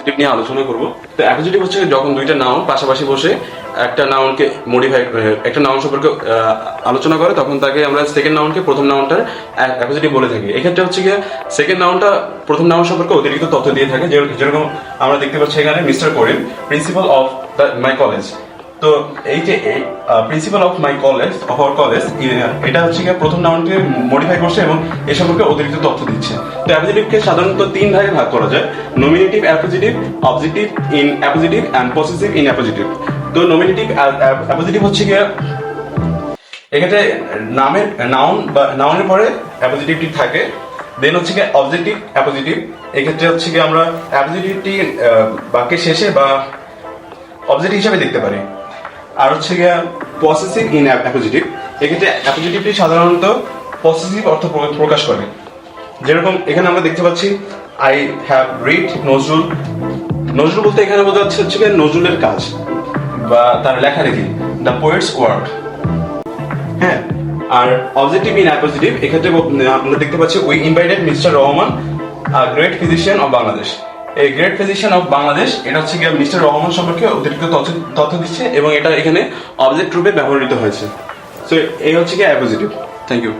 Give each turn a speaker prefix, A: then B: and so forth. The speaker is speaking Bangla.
A: অ্যাপোজিটিভ নিয়ে আলোচনা করব। তো অ্যাপোজিটিভ হচ্ছে যখন দুইটা নাউন পাশাপাশি বসে একটা নাউনকে মডিফাই, একটা নাউন সম্পর্কে আলোচনা করে, তখন তাকে আমরা সেকেন্ড নাউনকে প্রথম নাউনটার অ্যাপোজিটিভ বলে থাকি। এক্ষেত্রে হচ্ছে গিয়ে সেকেন্ড নাউনটা প্রথম নাউন সম্পর্কে অতিরিক্ত তথ্য দিয়ে থাকে, যেরকম আমরা দেখতে পাচ্ছি এখানে mister Karim principal of my college. তো এই যে principal of my college, of our college, এটা হচ্ছে গিয়ে প্রথম নাউনকে মডিফাই করছে এবং এ সম্পর্কে অতিরিক্ত তথ্য দিচ্ছে। তো অ্যাপোজিটিভকে সাধারণত তিন ভাগে ভাগ করা যায়: nominative appositive, objective in appositive and possessive in appositive. তো নমিনেটিভ অ্যাপোজিটিভ হচ্ছে গিয়ে এক্ষেত্রে নাউন বা নাউনের পরে অ্যাপোজিটিভটি থাকে। দেন হচ্ছে গিয়ে অবজেক্টিভ অ্যাপোজিটিভ, এক্ষেত্রে হচ্ছে গিয়ে আমরা অ্যাপোজিটিভটি বাক্যের শেষে বা অবজেক্টিভ হিসাবে দেখতে পারি। আর হচ্ছে গিয়ে পসেসিভ ইন অ্যাপোজিটিভ, এক্ষেত্রে অ্যাপোজিটিভটি সাধারণত পসেসিভ অর্থ প্রকাশ করে। যেরকম এখানে আমরা দেখতে পাচ্ছি I have read Nazrul. Nazrul বলতে এখানে বোঝা যাচ্ছে হচ্ছে গিয়ে নজরুলের কাজ বা তার লেখালেখি, দ্য পোয়েটস ওয়ার্ক। হ্যাঁ, আর অবজেক্টিভ ইন অ্যাপোজিটিভ এক্ষেত্রে আমরা দেখতে পাচ্ছি we invited mister Rahman, great physician of Bangladesh. এই গ্রেট ফিজিশিয়ান অফ বাংলাদেশ এটা হচ্ছে গিয়ে মিস্টার রহমান সম্পর্কে অতিরিক্ত তথ্য দিচ্ছে এবং এটা এখানে অবজেক্ট রূপে ব্যবহৃত হয়েছে। সো এই হচ্ছে গিয়ে অ্যাপোজিটিভ। Thank you.